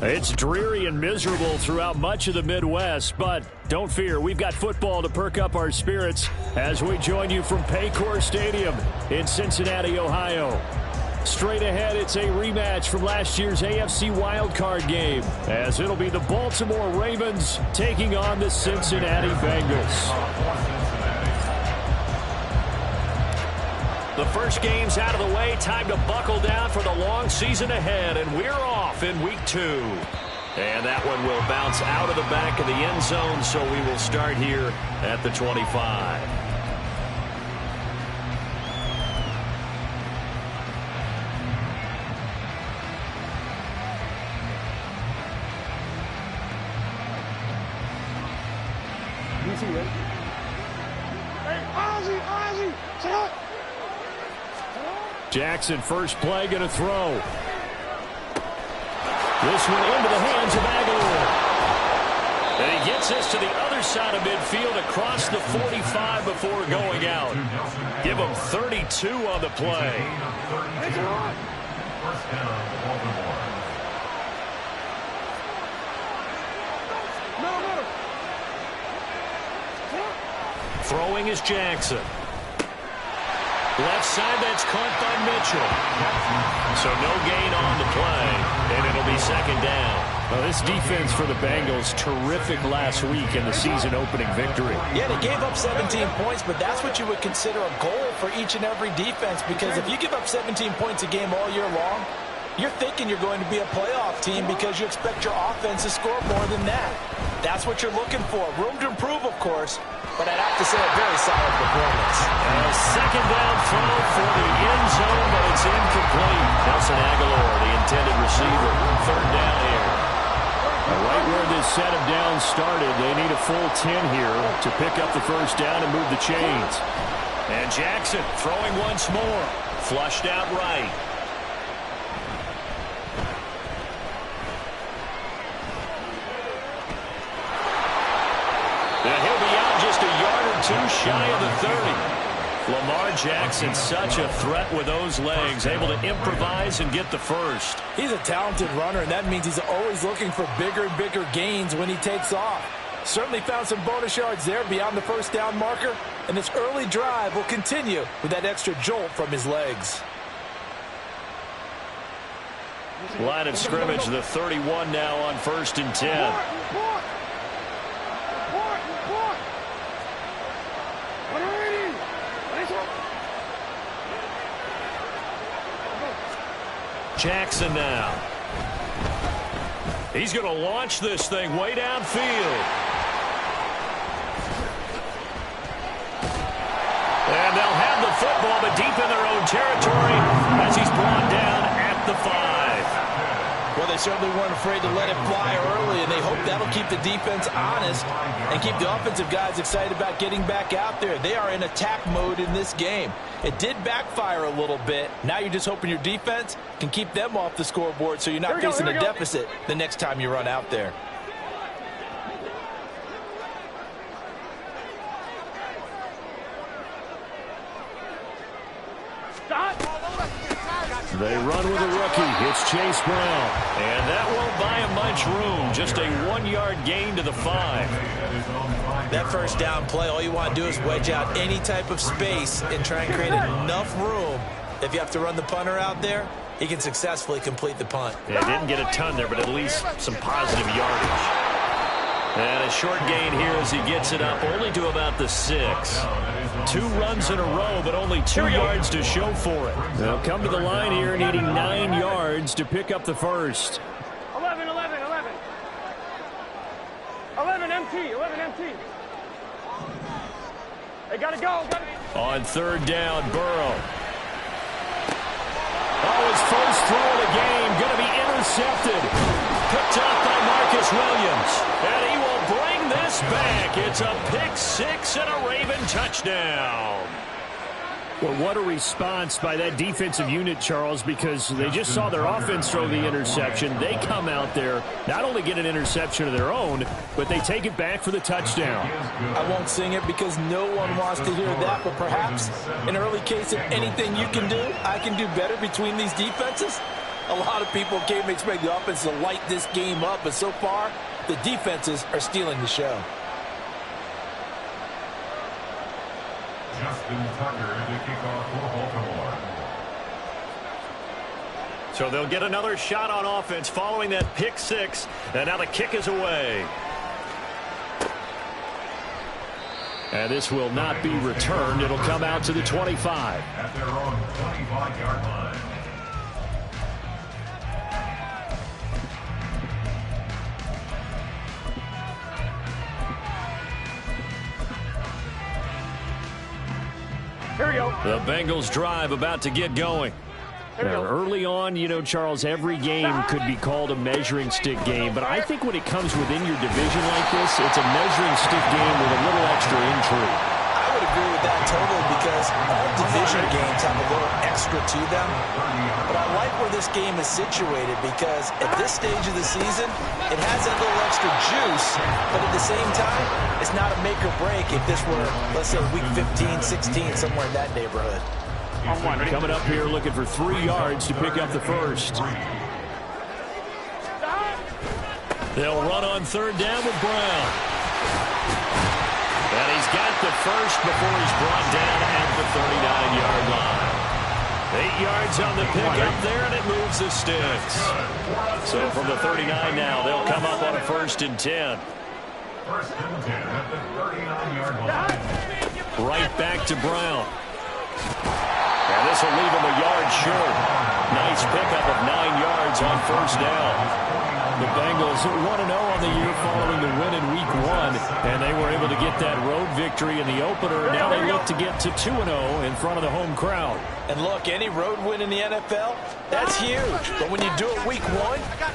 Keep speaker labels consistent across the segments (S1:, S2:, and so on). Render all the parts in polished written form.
S1: It's dreary and miserable throughout much of the Midwest, but don't fear, we've got football to perk up our spirits as we join you from Paycor Stadium in Cincinnati, Ohio. Straight ahead, it's a rematch from last year's AFC wildcard game, as it'll be the Baltimore Ravens taking on the Cincinnati Bengals. The first game's out of the way. Time to buckle down for the long season ahead, and we're off in week 2. And that one will bounce out of the back of the end zone, so we will start here at the 25. Jackson, first play, going to throw. This one into the hands of Aguilar. And he gets this to the other side of midfield across the 45 before going out. Give him 32 on the play. Throwing is Jackson. Left side, that's caught by Mitchell. So no gain on the play, and it'll be second down. Well, this defense for the Bengals, terrific last week in the season-opening victory.
S2: Yeah, they gave up 17 points, but that's what you would consider a goal for each and every defense, because if you give up 17 points a game all year long, you're thinking you're going to be a playoff team because you expect your offense to score more than that. That's what you're looking for. Room to improve, of course, but I'd have to say a very solid performance.
S1: A second down throw for the end zone, but it's incomplete. Nelson Aguilar, the intended receiver. Third down here. Right where this set of downs started, they need a full 10 here to pick up the first down and move the chains. And Jackson throwing once more. Flushed out right. And he'll be out just a yard or two shy of the 30. Lamar Jackson, such a threat with those legs, able to improvise and get the first.
S2: He's a talented runner, and that means he's always looking for bigger and bigger gains when he takes off. Certainly found some bonus yards there beyond the first down marker, and this early drive will continue with that extra jolt from his legs.
S1: Line of scrimmage, the 31 now on 1st and 10. Jackson now. He's going to launch this thing way downfield. And they'll have the football, but deep in their own territory as he's brought down at the 5.
S2: Well, they certainly weren't afraid to let it fly early, and they hope that'll keep the defense honest and keep the offensive guys excited about getting back out there. They are in attack mode in this game. It did backfire a little bit. Now you're just hoping your defense can keep them off the scoreboard so you're not facing a deficit the next time you run out there.
S1: They run with a rookie. It's Chase Brown. And that won't buy him much room. Just a 1-yard gain to the 5.
S2: That first down play, all you want to do is wedge out any type of space and try and create enough room. If you have to run the punter out there, he can successfully complete the punt.
S1: Yeah, didn't get a ton there, but at least some positive yardage. And a short gain here as he gets it up only to about the 6. 2 runs in a row, but only 2 yards to show for it. They'll come to the line here needing 9 yards to pick up the first.
S3: 11 MT. They got to go.
S1: On 3rd down, Burrow. Oh, his first throw of the game going to be intercepted. Picked up by Marcus Williams. And he will bring this back. It's a pick 6 and a Raven touchdown. Well, what a response by that defensive unit, Charles, because they just saw their offense throw the interception. They come out there, not only get an interception of their own, but they take it back for the touchdown.
S2: I won't sing it because no one wants to hear that, but perhaps an early case of anything you can do, I can do better between these defenses. A lot of people came expecting the offense to light this game up, but so far, the defenses are stealing the show.
S4: Justin Tucker to kick off for Baltimore.
S1: So they'll get another shot on offense following that pick six. And now the kick is away. And this will not be returned. It'll come out to the 25.
S4: At their own 25-yard line.
S3: Here we go.
S1: The Bengals drive about to get going. Now, early on, you know, Charles, every game could be called a measuring stick game, but I think when it comes within your division like this, it's a measuring stick game with a little extra intrigue.
S2: I would agree with that totally because all division games have a little extra to them. But I like where this game is situated because at this stage of the season, it has that little extra juice, but at the same time, it's not a make or break if this were, let's say, week 15, 16, somewhere in that neighborhood.
S1: Coming up here looking for 3 yards to pick up the first. They'll run on third down with Brown. And he's got the first before he's brought down at the 39-yard line. 8 yards on the pickup there, and it moves the sticks. So from the 39 now, they'll come up on a 1st and 10.
S4: First and 10 at the 39-yard line.
S1: Right back to Brown. And this will leave him a yard short. Nice pickup of 9 yards on 1st down. The Bengals 1-0 on the year following the win in Week 1, and they were able to get that road victory in the opener. Now they look to get to 2-0 in front of the home crowd.
S2: And look, any road win in the NFL, that's huge. But when you do it Week 1,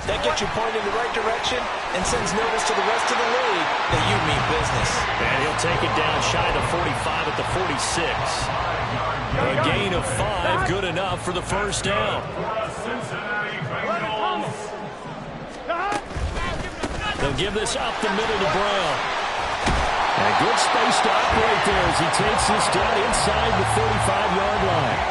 S2: that gets you pointed in the right direction and sends notice to the rest of the league that you mean business.
S1: And he'll take it down shy of the 45 at the 46. A gain of 5, good enough for the 1st down. They'll give this up the middle to Brown. And good space to operate there as he takes this down inside the 45-yard line.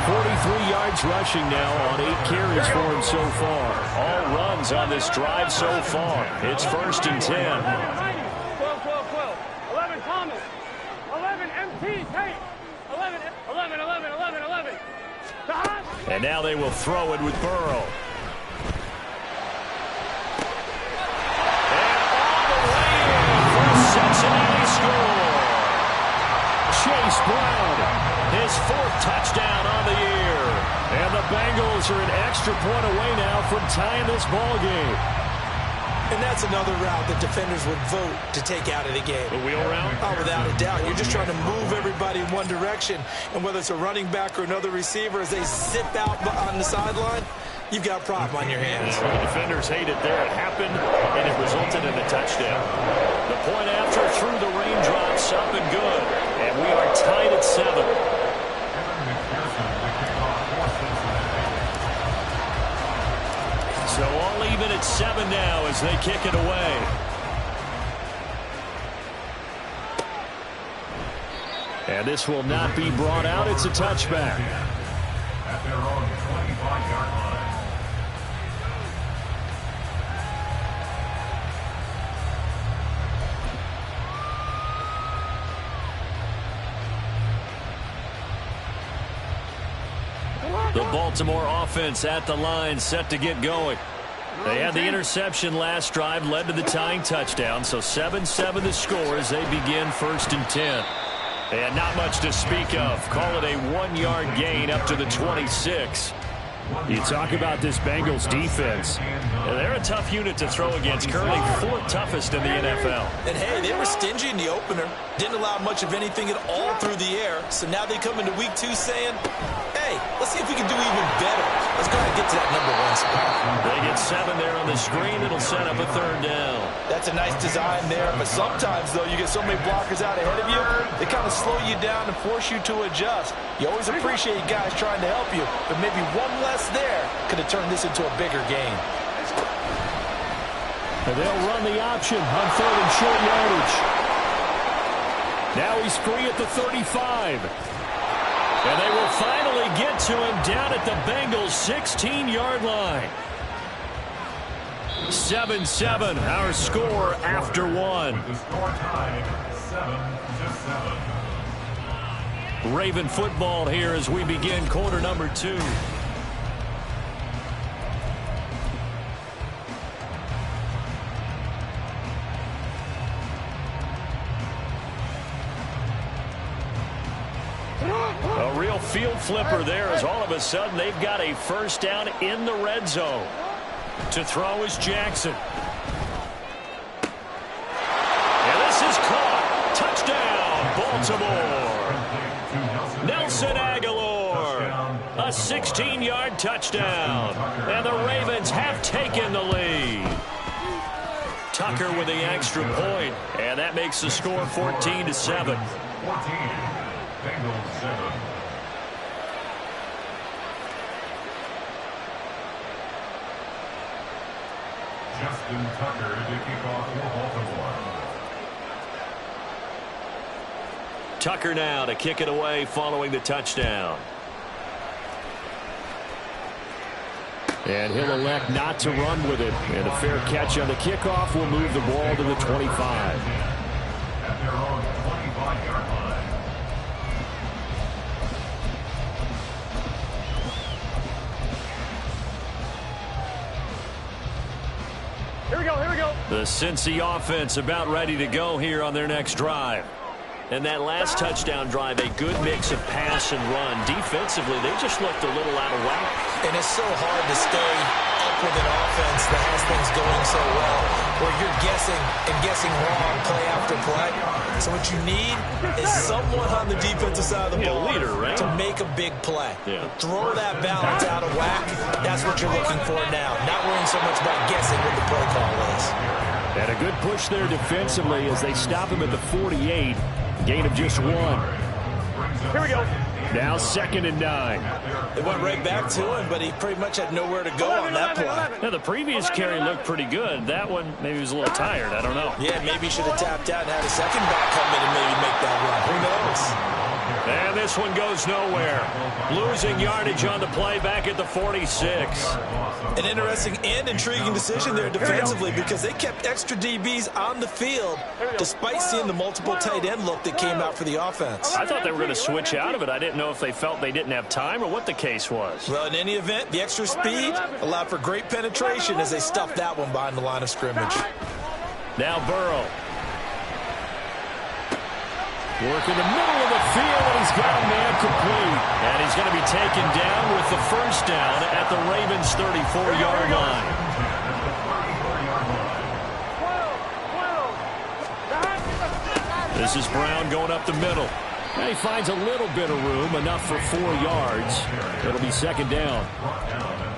S1: 43 yards rushing now on 8 carries for him so far. All runs on this drive so far. It's 1st and 10.
S3: 12, 12, 12. 11, Thomas. 11, MT, Tate. 11, 11, 11, 11, 11.
S1: And now they will throw it with Burrow. And all the way in for Cincinnati score. Chase Brown, his 4th touchdown on the year. And the Bengals are an extra point away now from tying this ball game.
S2: And that's another route that defenders would vote to take out of the game.
S1: The wheel route?
S2: Oh, without a doubt. You're just trying to move everybody in one direction. And whether it's a running back or another receiver, as they zip out on the sideline, you've got a problem on your hands.
S1: The defenders hate it there. It happened, and it resulted in a touchdown. The point after through the raindrops, up and good. And we are tied at 7. So all even at 7 now as they kick it away. And this will not be brought out. It's a touchback.
S4: At their own 25-yard line.
S1: The Baltimore offense at the line, set to get going. They had the interception last drive, led to the tying touchdown. So 7-7 the score as they begin 1st and 10. And not much to speak of. Call it a 1-yard gain up to the 26. You talk about this Bengals defense. They're a tough unit to throw against, currently 4th toughest in the NFL.
S2: And hey, they were stingy in the opener. Didn't allow much of anything at all through the air. So now they come into Week 2 saying, hey, let's see if we can do even better. Let's go ahead and get to that number 1 spot.
S1: They get 7 there on the screen. It'll set up a 3rd down.
S2: That's a nice design there. But sometimes, though, you get so many blockers out ahead of you, they kind of slow you down and force you to adjust. You always appreciate guys trying to help you, but maybe one less there could have turned this into a bigger game.
S1: And they'll run the option on 3rd and short yardage. Now he's free at the 35. And they will finally get to him down at the Bengals' 16-yard line. 7-7, our score after one.
S4: With the score tied 7-7.
S1: Raven football here as we begin quarter number 2. A real field flipper there as all of a sudden they've got a first down in the red zone. To throw is Jackson. And this is caught. Touchdown, Baltimore. Nelson Aguilar. A 16-yard touchdown. And the Ravens have taken the lead. Tucker with the extra point. And that makes the score 14-7.
S4: 14. Bengals 7. Justin Tucker to kick off for Baltimore.
S1: Tucker now to kick it away following the touchdown. And he'll elect not to run with it. And a fair catch on the kickoff will move the ball to the 25.
S4: At their own 25-yard line.
S3: Here we go, here we go.
S1: The Cincy offense about ready to go here on their next drive. And that last touchdown drive, a good mix of pass and run. Defensively, they just looked a little out of whack.
S2: And it's so hard to stay up with an offense that has things going so well, where you're guessing and guessing wrong play after play. So what you need is someone on the defensive side of the ball
S1: leader, right?
S2: to make a big play.
S1: Yeah.
S2: Throw that balance out of whack. That's what you're looking for now. Not worrying so much about guessing what the play call is.
S1: And a good push there defensively as they stop him at the 48. Gain of just 1.
S3: Here we go.
S1: Now 2nd and 9.
S2: It went right back to him, but he pretty much had nowhere to go on that play.
S1: Now, the previous carry looked pretty good. That one, maybe he was a little tired. I don't know.
S2: Yeah, maybe he should have tapped out and had a second back come in and maybe make that run. Who knows?
S1: And this one goes nowhere. Losing yardage on the play back at the 46.
S2: An interesting and intriguing decision there defensively because they kept extra DBs on the field despite seeing the multiple tight end look that came out for the offense.
S1: I thought they were going to switch out of it. I didn't know if they felt they didn't have time or what the case was.
S2: Well, in any event, the extra speed allowed for great penetration as they stuffed that one behind the line of scrimmage.
S1: Now Burrow. Work in the middle of the field, and he's got a man complete. And he's going to be taken down with the first down at the Ravens' 34-yard line. This is Brown going up the middle. And he finds a little bit of room, enough for 4 yards. It'll be 2nd down.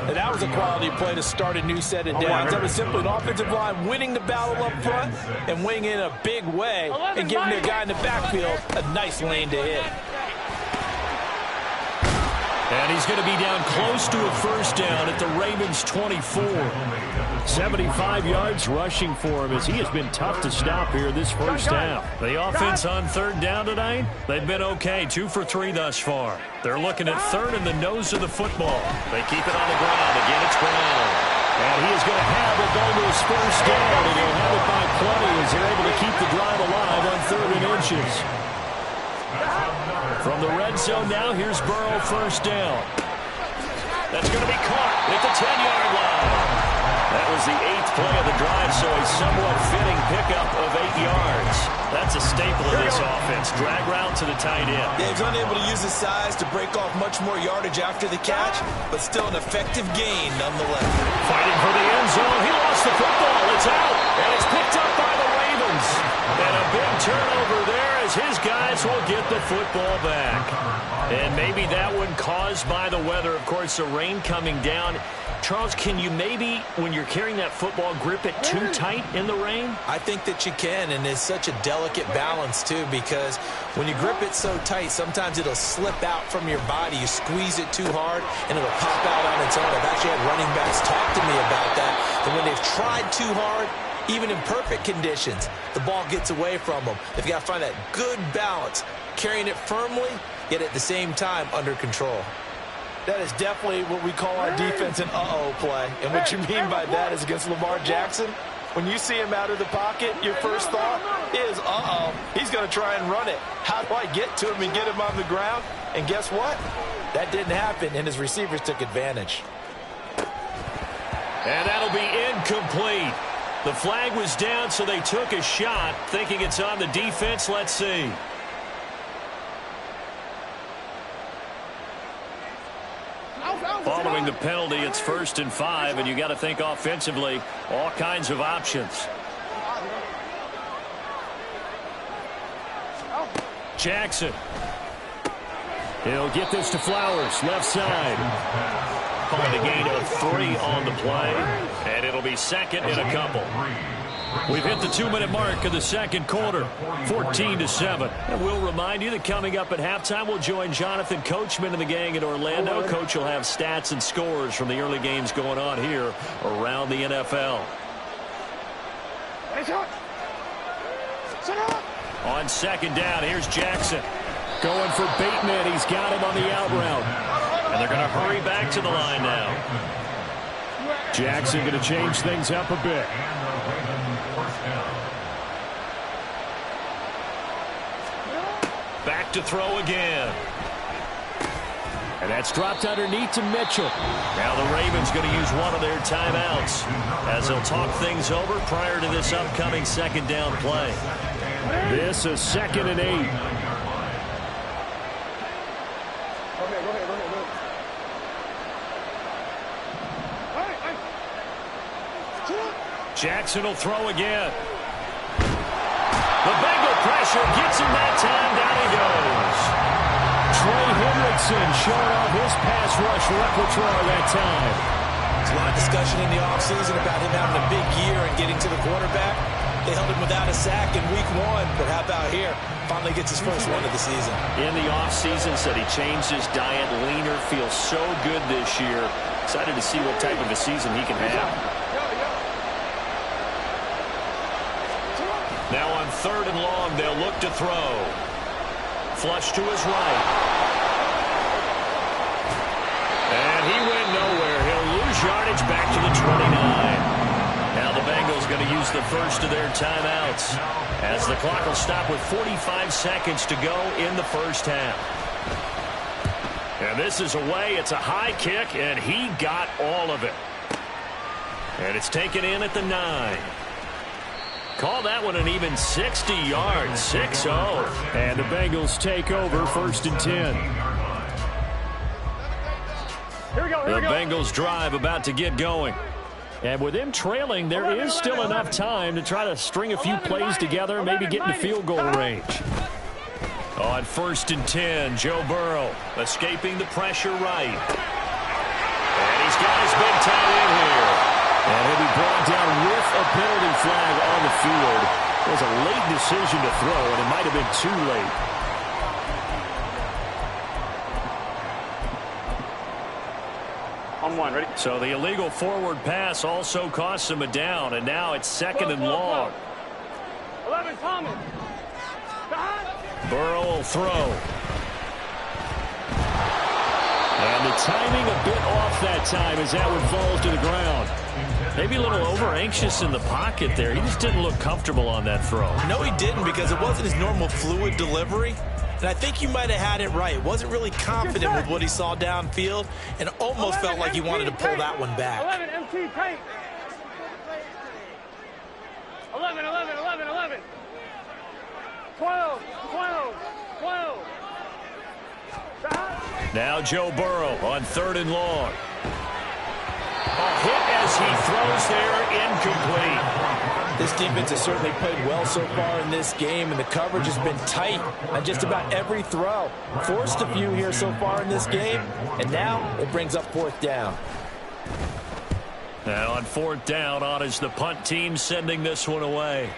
S2: And that was a quality play to start a new set of downs. That was simply an offensive line winning the battle up front and winning in a big way and giving their guy in the backfield a nice lane to hit.
S1: And he's going to be down close to a first down at the Ravens' 24. 75 yards rushing for him as he has been tough to stop here this first down. The offense on 3rd down tonight, they've been okay, 2 for 3 thus far. They're looking at 3rd in the nose of the football. They keep it on the ground. Again, it's Brown. And he is going to have it go to his first down, and he'll have it by plenty as they're able to keep the drive alive on 3rd and inches. From the red zone now, here's Burrow, first down. That's going to be caught at the 10-yard line. That was the 8th play of the drive, so a somewhat fitting pickup of 8 yards. That's a staple of this offense. Drag route to the tight end.
S2: Yeah, he's unable to use his size to break off much more yardage after the catch, but still an effective gain nonetheless.
S1: Fighting for the end zone. He lost the football. It's out, and it's picked up by the Ravens. And a big turnover there as his guys will get the football back. And maybe that one caused by the weather. Of course, the rain coming down. Charles, can you maybe, when you're carrying that football, grip it too tight in the rain?
S2: I think that you can, and it's such a delicate balance, too, because when you grip it so tight, sometimes it'll slip out from your body. You squeeze it too hard, and it'll pop out on its own. I've actually had running backs talk to me about that, that when they've tried too hard, even in perfect conditions, the ball gets away from them. They've got to find that good balance, carrying it firmly, yet at the same time under control. That is definitely what we call our defense an uh-oh play. And what you mean by that is against Lamar Jackson, when you see him out of the pocket, your first thought is, uh-oh, he's going to try and run it. How do I get to him and get him on the ground? And guess what? That didn't happen, and his receivers took advantage.
S1: And that'll be incomplete. The flag was down, so they took a shot, thinking it's on the defense. Let's see. Following the penalty, it's 1st and 5, and you got to think offensively, all kinds of options. Jackson. He'll get this to Flowers, left side. Calling a gain of 3 on the play, and it'll be second in a couple. We've hit the 2-minute mark of the second quarter, 14-7. And we'll remind you that coming up at halftime, we'll join Jonathan Coachman and the gang in Orlando. Coach will have stats and scores from the early games going on here around the NFL. On second down, here's Jackson. Going for Bateman. He's got him on the out route. And they're going to hurry back to the line now. Jackson going to change things up a bit. Back to throw again. And that's dropped underneath to Mitchell. Now the Ravens going to use one of their timeouts as they'll talk things over prior to this upcoming second down play. This is 2nd and 8. Jackson will throw again. The Bengal pressure gets him that time. Down he goes. Trey Hendrickson showing off his pass rush repertoire that time.
S2: There's a lot of discussion in the offseason about him having a big year and getting to the quarterback. They held him without a sack in week 1, but how about here? Finally gets his first one of the season.
S1: In the offseason, said he changed his diet, leaner, feels so good this year. Excited to see what type of a season he can have. Now on 3rd and long, they'll look to throw. Flush to his right. And he went nowhere. He'll lose yardage back to the 29. Now the Bengals going to use the first of their timeouts as the clock will stop with 45 seconds to go in the first half. And this is away. It's a high kick, and he got all of it. And it's taken in at the 9. Call that one an even 60 yards, 6-0. And the Bengals take over 1st and 10.
S3: Here we go.
S1: The Bengals drive about to get going. And with them trailing, there is still enough time to try to string a few plays together and maybe get in the field goal range. On 1st and 10, Joe Burrow escaping the pressure right. And he's got his big time in here. And he'll be brought down with a penalty flag on the field. It was a late decision to throw, and it might have been too late.
S3: On 1, ready?
S1: So the illegal forward pass also costs him a down, and now it's 2nd and long.
S3: 11, Thomas.
S1: Burrow will throw. And the timing a bit off that time as that one falls to the ground. Maybe a little over-anxious in the pocket there. He just didn't look comfortable on that throw.
S2: No, he didn't, because it wasn't his normal fluid delivery. And I think you might have had it right. Wasn't really confident with what he saw downfield and almost felt like he wanted to pull that one back.
S3: 11, MT, tight. 11, 11, 11, 11. 12, 12, 12.
S1: Now Joe Burrow on 3rd and long. A hit as he throws there, incomplete.
S2: This defense has certainly played well so far in this game, and the coverage has been tight on just about every throw. Forced a few here so far in this game, and now it brings up 4th down.
S1: Now on 4th down, on is the punt team sending this one away.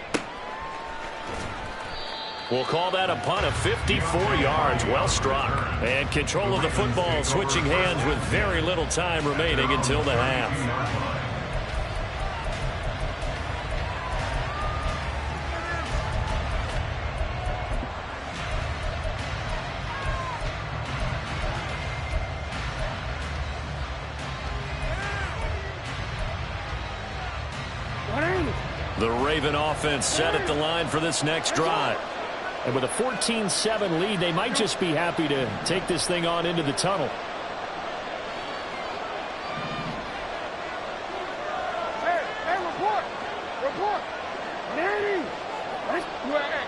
S1: We'll call that a punt of 54 yards. Well struck. And control of the football switching hands with very little time remaining until the half. The Raven offense set at the line for this next drive.
S5: And with a 14-7 lead, they might just be happy to take this thing on into the tunnel.
S3: Hey, report. Nanny. You at?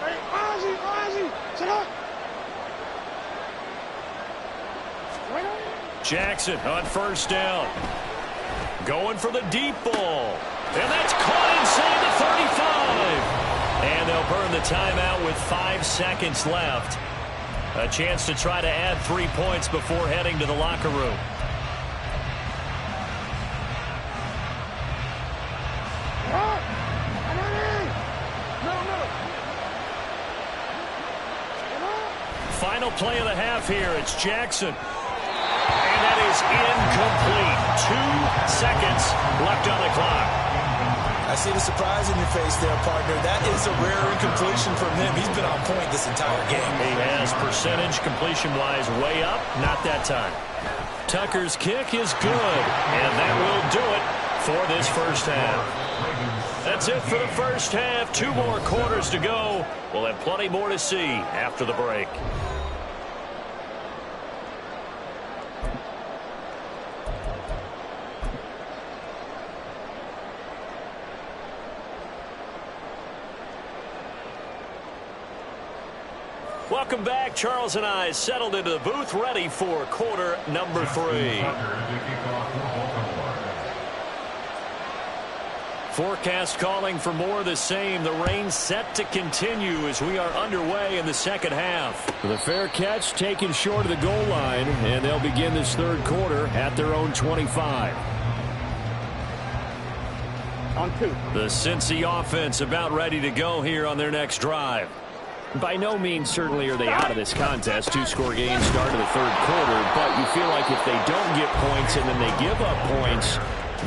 S3: Hey, Ozzy, sit up.
S1: Jackson on first down. Going for the deep ball. And that's caught inside the 35. And they'll burn the timeout with 5 seconds left. A chance to try to add 3 points before heading to the locker room. Final play of the half here. It's Jackson. And that is incomplete. 2 seconds left on the clock.
S2: I see the surprise in your face there, partner. That is a rare incompletion from him. He's been on point this entire game.
S1: He has percentage completion-wise way up. Not that time. Tucker's kick is good. And that will do it for this first half. That's it for the first half. 2 more quarters to go. We'll have plenty more to see after the break. Welcome back. Charles and I settled into the booth, ready for quarter number 3. Forecast calling for more of the same. The rain set to continue as we are underway in the second half.
S5: The fair catch taken short of the goal line, and they'll begin this third quarter at their own 25.
S3: On 2.
S1: The Cincy offense about ready to go here on their next drive.
S5: By no means certainly are they out of this contest. 2-score game start of the third quarter, but you feel like if they don't get points and then they give up points,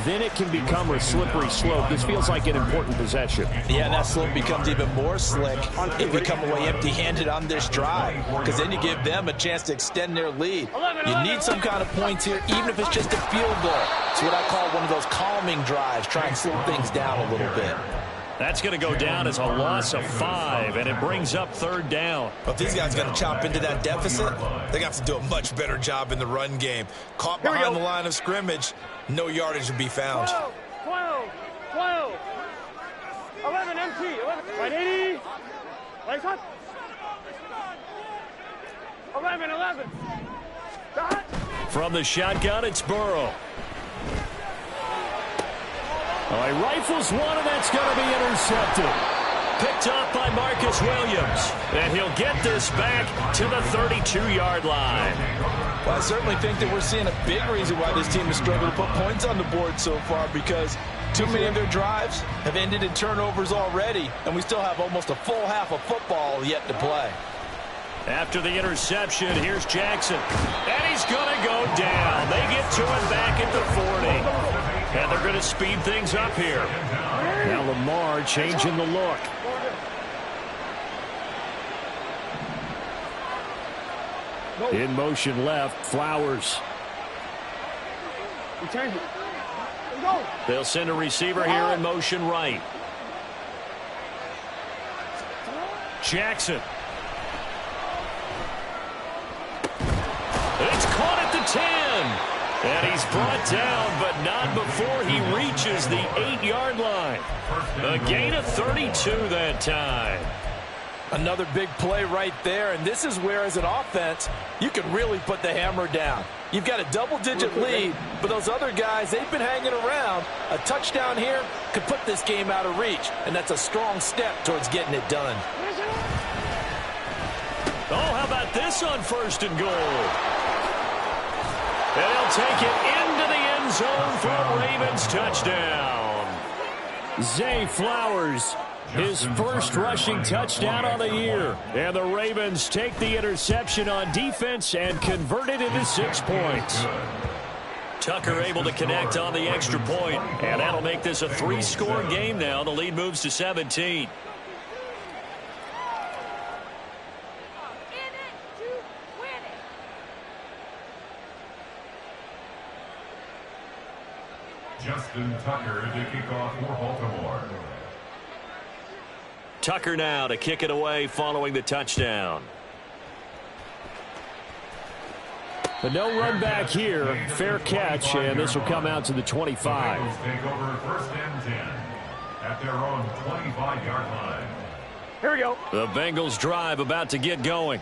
S5: then it can become a slippery slope. This feels like an important possession.
S2: Yeah, and that slope becomes even more slick if you come away empty-handed on this drive, because then you give them a chance to extend their lead. You need some kind of points here, even if it's just a field goal. It's what I call one of those calming drives. Try and slow things down a little bit.
S1: That's going to go down as a loss of 5, and it brings up third down.
S2: But if these guys got to chop into that deficit, they got to do a much better job in the run game. Caught behind the line of scrimmage, no yardage to be found.
S3: 12. 11 MT. 11. Right 80. Right cut. 11. Dot.
S1: From the shotgun, it's Burrow. Oh, he rifles one, and that's going to be intercepted. Picked off by Marcus Williams. And he'll get this back to the 32-yard line.
S2: Well, I certainly think that we're seeing a big reason why this team has struggled to put points on the board so far, because too many of their drives have ended in turnovers already, and we still have almost a full half of football yet to play.
S1: After the interception, here's Jackson. And he's going to go down. They get to him back at the 40. And they're going to speed things up here.
S5: Now Lamar changing the look. In motion left, Flowers.
S1: They'll send a receiver here in motion right. Jackson. It's caught at the 10. And he's brought down, but not before he reaches the 8-yard line. A gain of 32 that time.
S2: Another big play right there, and this is where, as an offense, you can really put the hammer down. You've got a double-digit lead, but those other guys, they've been hanging around. A touchdown here could put this game out of reach, and that's a strong step towards getting it done.
S1: Oh, how about this on 1st and goal? And he'll take it into the end zone for a Ravens touchdown.
S5: Zay Flowers, his first rushing touchdown of the year. And the Ravens take the interception on defense and convert it into 6 points.
S1: Tucker able to connect on the extra point, and that'll make this a 3-score game now. The lead moves to 17.
S4: Justin Tucker to kick off for Baltimore.
S1: Tucker now to kick it away following the touchdown.
S5: But no run back here. Fair catch, and this will come out to the 25.
S4: The Bengals take over 1st and 10 at their own 25-yard line.
S3: Here we go.
S1: The Bengals drive about to get going.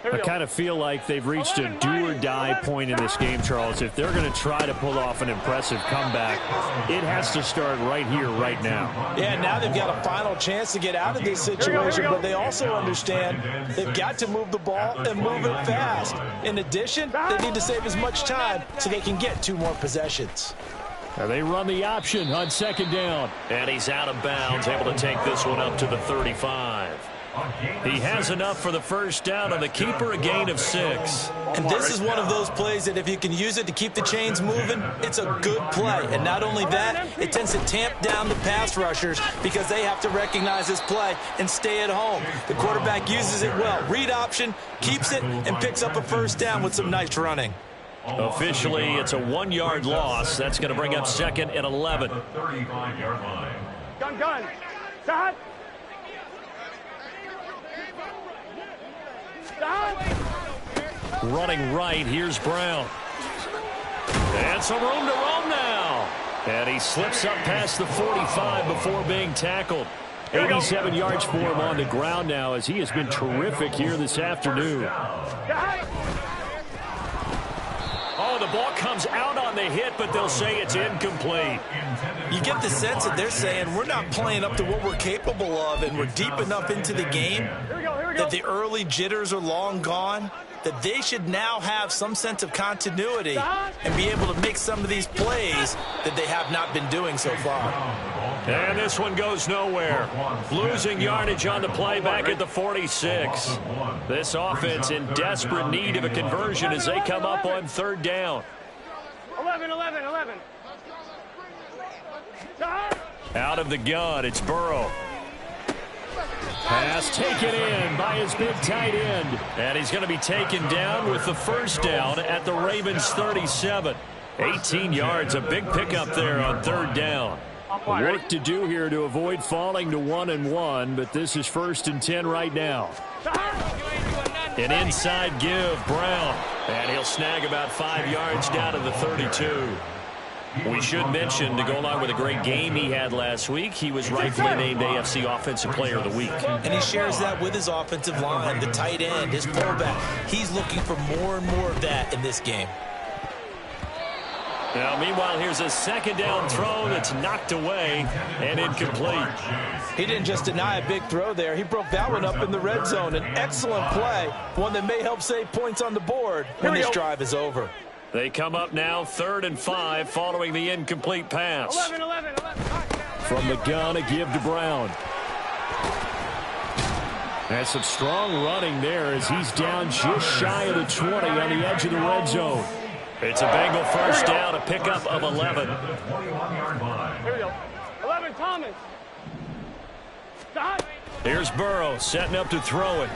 S5: I kind of feel like they've reached a do-or-die point in this game, Charles. If they're going to try to pull off an impressive comeback, it has to start right here, right now.
S2: Yeah, now they've got a final chance to get out of this situation, but they also understand they've got to move the ball and move it fast. In addition, they need to save as much time so they can get 2 more possessions.
S5: Now they run the option on 2nd down.
S1: And he's out of bounds, able to take this one up to the 35. He has enough for the 1st down on the keeper, a gain of 6.
S2: And this is one of those plays that if you can use it to keep the chains moving, it's a good play. And not only that, it tends to tamp down the pass rushers because they have to recognize this play and stay at home. The quarterback uses it well. Read option, keeps it, and picks up a 1st down with some nice running.
S1: Officially, it's a 1-yard loss. That's going to bring up 2nd and 11.
S4: 35-yard line.
S3: Gun. Stop.
S1: Running right, here's Brown. And some room to roam now. And he slips up past the 45 before being tackled.
S5: 87 yards for him on the ground now as he has been terrific here this afternoon.
S1: Oh, the ball comes out on the hit, but they'll say it's incomplete.
S2: You get the sense that they're saying we're not playing up to what we're capable of, and we're deep enough into the game that the early jitters are long gone, that they should now have some sense of continuity and be able to make some of these plays that they have not been doing so far.
S1: And this one goes nowhere. Losing yardage on the play back at the 46. This offense in desperate need of a conversion as they come up on 3rd down.
S3: 11.
S1: Out of the gun, it's Burrow. Pass taken in by his big tight end. And he's going to be taken down with the 1st down at the Ravens' 37. 18 yards, a big pickup there on 3rd down.
S5: Work to do here to avoid falling to 1-1, but this is 1st and 10 right now.
S1: An inside give, Brown. And he'll snag about 5 yards down to the 32. We should mention, to go along with a great game he had last week, he was rightfully named AFC Offensive Player of the Week.
S2: And he shares that with his offensive line, the tight end, his fullback. He's looking for more and more of that in this game.
S1: Now, meanwhile, here's a 2nd down throw that's knocked away and incomplete.
S2: He didn't just deny a big throw there. He broke that one up in the red zone. An excellent play, one that may help save points on the board when this drive is over.
S1: They come up now 3rd and 5 following the incomplete pass.
S3: 11.
S5: From the gun, a give to Brown. And some strong running there as he's down just shy of the 20 on the edge of the red zone.
S1: It's a Bengal 1st down, a pickup of 11.
S3: Here we go. 11, Thomas. Stop.
S1: Here's Burrow setting up to throw it.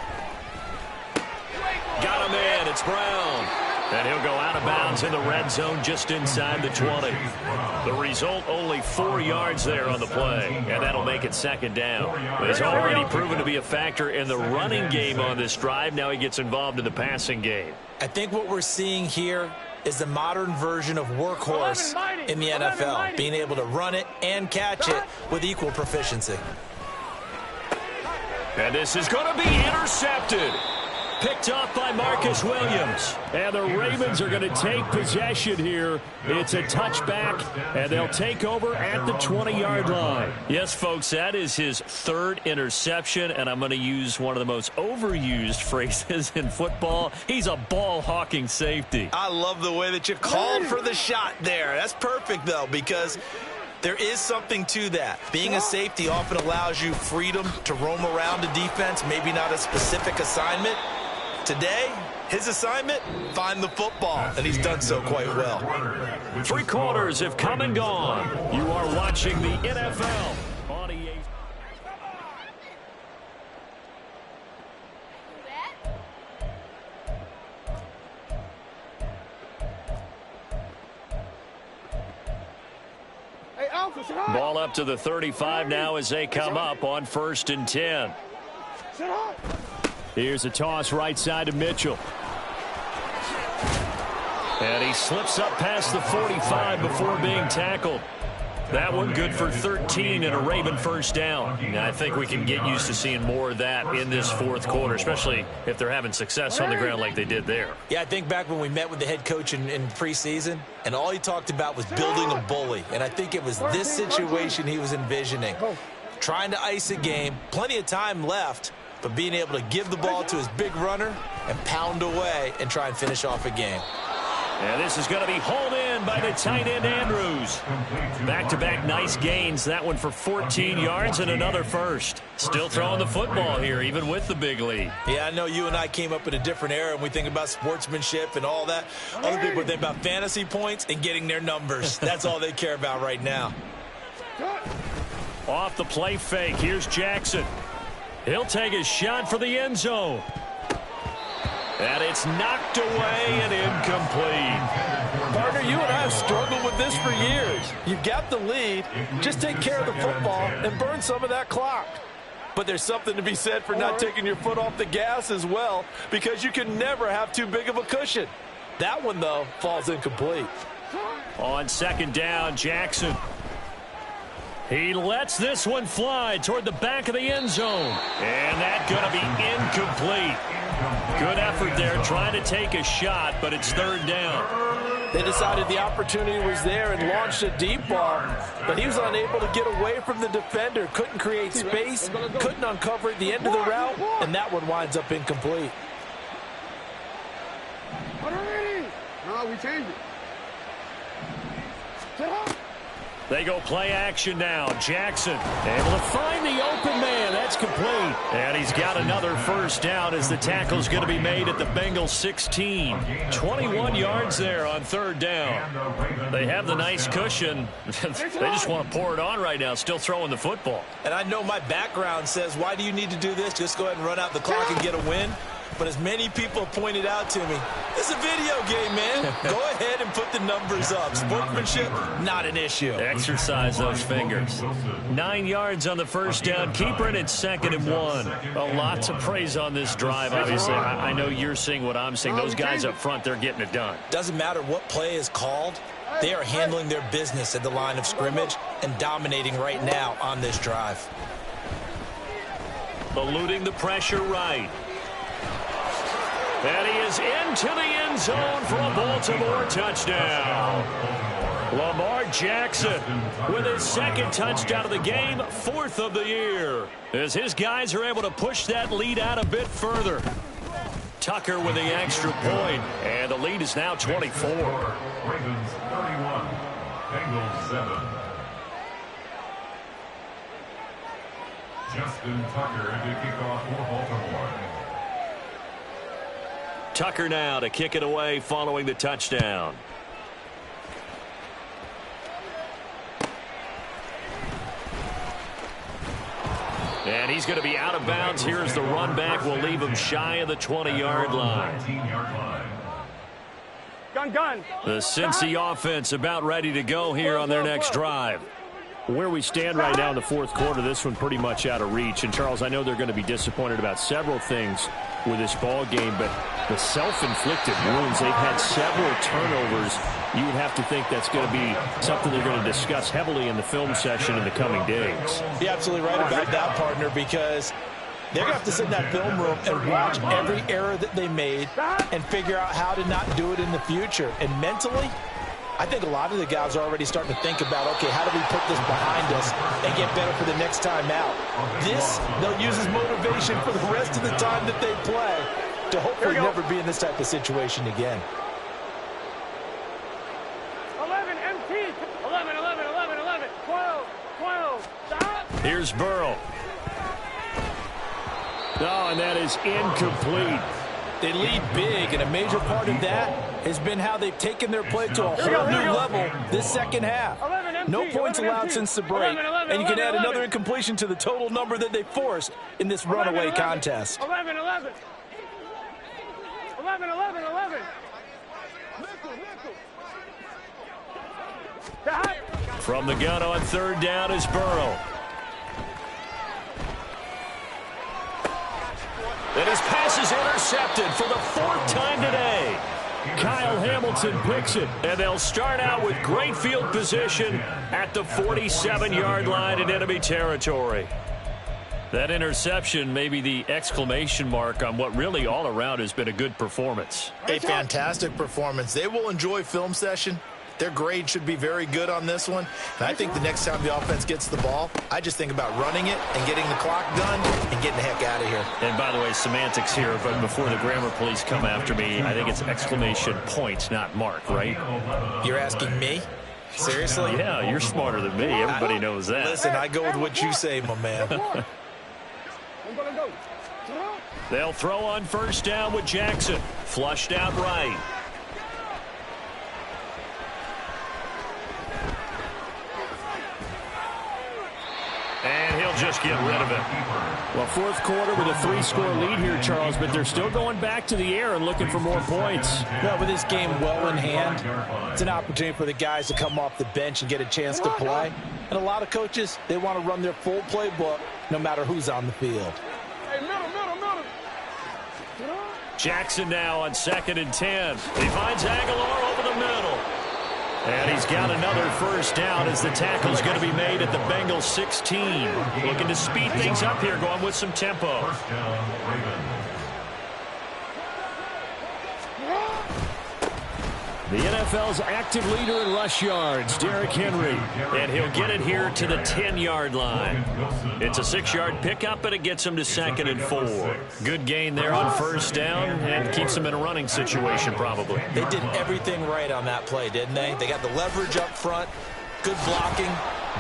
S1: Got him in. It's Brown. And he'll go out of bounds in the red zone just inside the 20. The result, only 4 yards there on the play, and that'll make it 2nd down. He's already proven to be a factor in the running game on this drive. Now he gets involved in the passing game.
S2: I think what we're seeing here is the modern version of workhorse in the NFL, being able to run it and catch it with equal proficiency.
S1: And this is going to be intercepted. Picked off by Marcus Williams.
S5: And the Ravens are going to take possession here. It's a touchback, and they'll take over at the 20-yard line.
S1: Yes, folks, that is his 3rd interception, and I'm going to use one of the most overused phrases in football. He's a ball-hawking safety.
S2: I love the way that you called for the shot there. That's perfect, though, because there is something to that. Being a safety often allows you freedom to roam around a defense, maybe not a specific assignment. Today, his assignment, find the football, and he's done so quite well.
S1: 3 quarters have come and gone. You are watching the NFL on EA.
S3: Alpha, sit high.
S1: Ball up to the 35 now as they come up on 1st and 10.
S3: Sit high.
S5: Here's a toss right side to Mitchell.
S1: And he slips up past the 45 before being tackled. That one good for 13 and a Raven first down. I think we can get used to seeing more of that in this 4th quarter, especially if they're having success on the ground like they did there.
S2: Yeah, I think back when we met with the head coach in preseason, and all he talked about was building a bully. And I think it was this situation he was envisioning. Trying to ice a game, plenty of time left, but being able to give the ball to his big runner and pound away and try and finish off a game.
S1: And this is going to be hauled in by the tight end Andrews. Back-to-back nice gains. That one for 14 yards and another first. Still throwing the football here, even with the big lead.
S2: Yeah, I know you and I came up in a different era, and we think about sportsmanship and all that. Other people think about fantasy points and getting their numbers. That's all they care about right now.
S1: Off the play fake, here's Jackson. He'll take his shot for the end zone. And it's knocked away and incomplete.
S2: Partner, you and I have struggled with this for years. You've got the lead. Just take care of the football and burn some of that clock. But there's something to be said for not taking your foot off the gas as well, because you can never have too big of a cushion. That one, though, falls incomplete.
S1: On 2nd down, Jackson. He lets this one fly toward the back of the end zone. And that's going to be incomplete. Good effort there trying to take a shot, but it's 3rd down.
S2: They decided the opportunity was there and launched a deep ball, but he was unable to get away from the defender, couldn't create space, couldn't uncover at the end of the route, and that one winds up incomplete.
S3: No, we changed it. Sit high.
S1: They go play action now. Jackson able to find the open man. That's complete. And he's got another first down as the tackle's going to be made at the Bengals 16. 21 yards there on 3rd down. They have the nice cushion. They just want to pour it on right now, still throwing the football.
S2: And I know my background says, why do you need to do this? Just go ahead and run out the clock and get a win. But as many people have pointed out to me, it's a video game, man. Go ahead and put the numbers up. Sportsmanship, not an issue.
S1: Exercise those fingers. 9 yards on the first down. Keeper it at 2nd and 1. A lot to praise on this drive, obviously. I know you're seeing what I'm seeing. Those guys up front, they're getting it done.
S2: Doesn't matter what play is called. They are handling their business at the line of scrimmage and dominating right now on this drive.
S1: Eluding the pressure right. And he is into the end zone for a Baltimore touchdown. Lamar Jackson with his 2nd touchdown of the game, 4th of the year, as his guys are able to push that lead out a bit further. Tucker with the extra point, and the lead is now 24.
S4: Ravens 31, Bengals 7. Justin Tucker to kick off for Baltimore.
S1: Tucker now to kick it away following the touchdown. And he's going to be out of bounds. Here's the run back. We'll leave him shy of the 20-yard line.
S3: Gun.
S1: The Cincy offense about ready to go here on their next drive.
S5: Where we stand right now in the 4th quarter, this one pretty much out of reach. And, Charles, I know they're going to be disappointed about several things with this ball game, but the self-inflicted wounds, they've had several turnovers. You would have to think that's going to be something they're going to discuss heavily in the film session in the coming days.
S2: You're absolutely right about that, partner, because they're going to have to sit in that film room and watch every error that they made and figure out how to not do it in the future. And mentally, I think a lot of the guys are already starting to think about, okay, how do we put this behind us and get better for the next time out? This, they'll use as motivation for the rest of the time that they play to hopefully never be in this type of situation again.
S3: 11, MT. 11, 12. Stop.
S1: Here's Burrow.
S5: Oh, and that is incomplete.
S2: They lead big, and a major part of that has been how they've taken their play to a whole new level this second half. No points allowed since the break, and you can add another incompletion to the total number that they forced in this runaway contest.
S3: 11.
S1: From the gun on third down is Burrow. And his pass is intercepted for the 4th time today. Kyle Hamilton picks it, and they'll start out with great field position at the 47-yard line in enemy territory. That interception may be the exclamation mark on what really all around has been a good performance.
S2: A fantastic performance. They will enjoy film session. Their grade should be very good on this one. And I think the next time the offense gets the ball, I just think about running it and getting the clock done and getting the heck out of here.
S1: And by the way, semantics here, but before the grammar police come after me, I think it's exclamation point, not mark, right?
S2: You're asking me? Seriously?
S1: Yeah, you're smarter than me. Everybody knows that.
S2: Listen, I go with what you say, my man.
S1: They'll throw on first down with Jackson. Flushed out right. And he'll just get rid of it.
S5: Well, 4th quarter with a 3-score lead here, Charles, but they're still going back to the air and looking for more points.
S2: Well, with this game well in hand, it's an opportunity for the guys to come off the bench and get a chance to play. And a lot of coaches, they want to run their full playbook no matter who's on the field.
S3: Hey, middle.
S1: Jackson now on 2nd and 10. He finds Aguilar over the middle. And he's got another first down as the tackle's going to be made at the Bengals 16. Looking to speed things up here, going with some tempo.
S4: First down, Ravens.
S5: The NFL's active leader in rush yards, Derrick Henry.
S1: And he'll get it here to the 10-yard line. It's a 6-yard pickup, but it gets him to 2nd and 4. Good gain there on first down and keeps him in a running situation probably.
S2: They did everything right on that play, didn't they? They got the leverage up front, good blocking,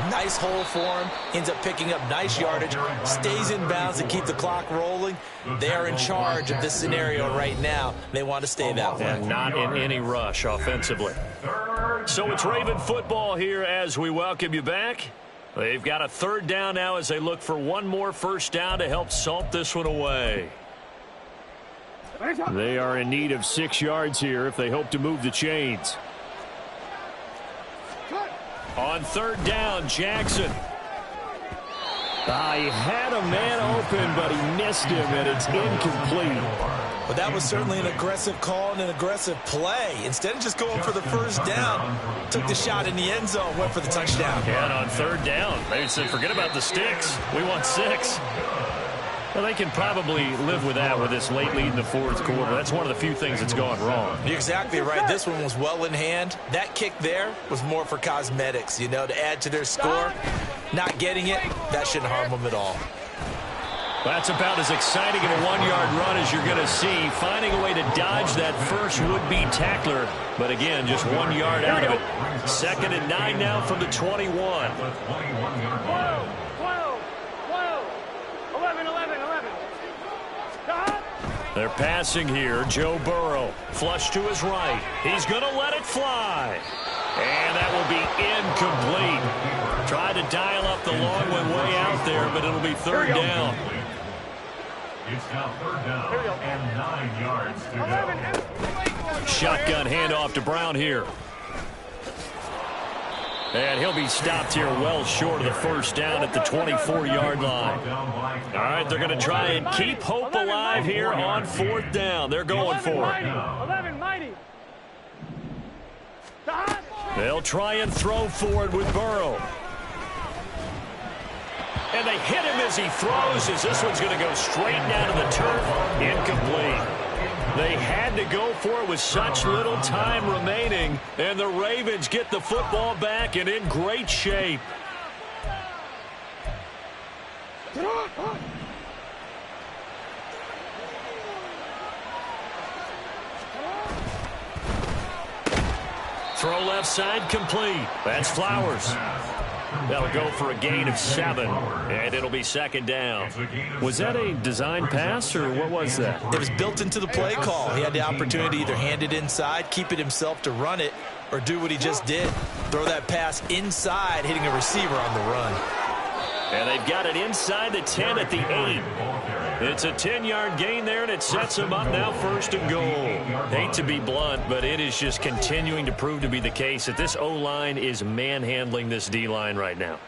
S2: nice hole for him, ends up picking up nice yardage, stays in bounds to keep the clock rolling. They are in charge of this scenario right now. They want to stay that way.
S1: And not in any rush offensively. So it's Raven football here as we welcome you back. They've got a 3rd down now as they look for one more first down to help salt this one away.
S5: They are in need of 6 yards here if they hope to move the chains.
S1: On 3rd down, Jackson.
S5: He had a man open, but he missed him, and it's incomplete.
S2: But that was certainly an aggressive call and an aggressive play. Instead of just going for the first down, took the shot in the end zone, went for the touchdown.
S1: And on 3rd down, they said, forget about the sticks. We want 6. Well, they can probably live with that with this late lead in the 4th quarter. That's one of the few things that's gone wrong.
S2: You're exactly right. This one was well in hand. That kick there was more for cosmetics, to add to their score. Not getting it, that shouldn't harm them at all.
S1: That's about as exciting of a 1-yard run as you're going to see. Finding a way to dodge that first would-be tackler. But again, just 1 yard out of it. 2nd and 9 now from the 21.
S3: 12, 11.
S1: They're passing here. Joe Burrow, flush to his right. He's going to let it fly. And that will be incomplete. Tried to dial up the long one way out there, but it'll be 3rd down.
S4: It's now 3rd down and 9 yards to go.
S1: Shotgun handoff to Brown here. And he'll be stopped here well short of the first down at the 24-yard line. All right, they're going to try and keep hope alive here on 4th down. They're going for it.
S3: 11 mighty.
S1: They'll try and throw forward with Burrow. And they hit him as he throws, as this one's going to go straight down to the turf. Incomplete. They had to go for it with such little time remaining, and the Ravens get the football back and in great shape. Throw left side complete. That's Flowers. They'll go for a gain of 7, and it'll be 2nd down.
S5: Was that a design pass, or what was that?
S2: It was built into the play call. He had the opportunity to either hand it inside, keep it himself to run it, or do what he just did. Throw that pass inside, hitting a receiver on the run.
S1: And they've got it inside the 10 at the 8. It's a 10-yard gain there, and it sets them up now 1st and goal. Hate to be blunt, but it is just continuing to prove to be the case that this O-line is manhandling this D-line right now.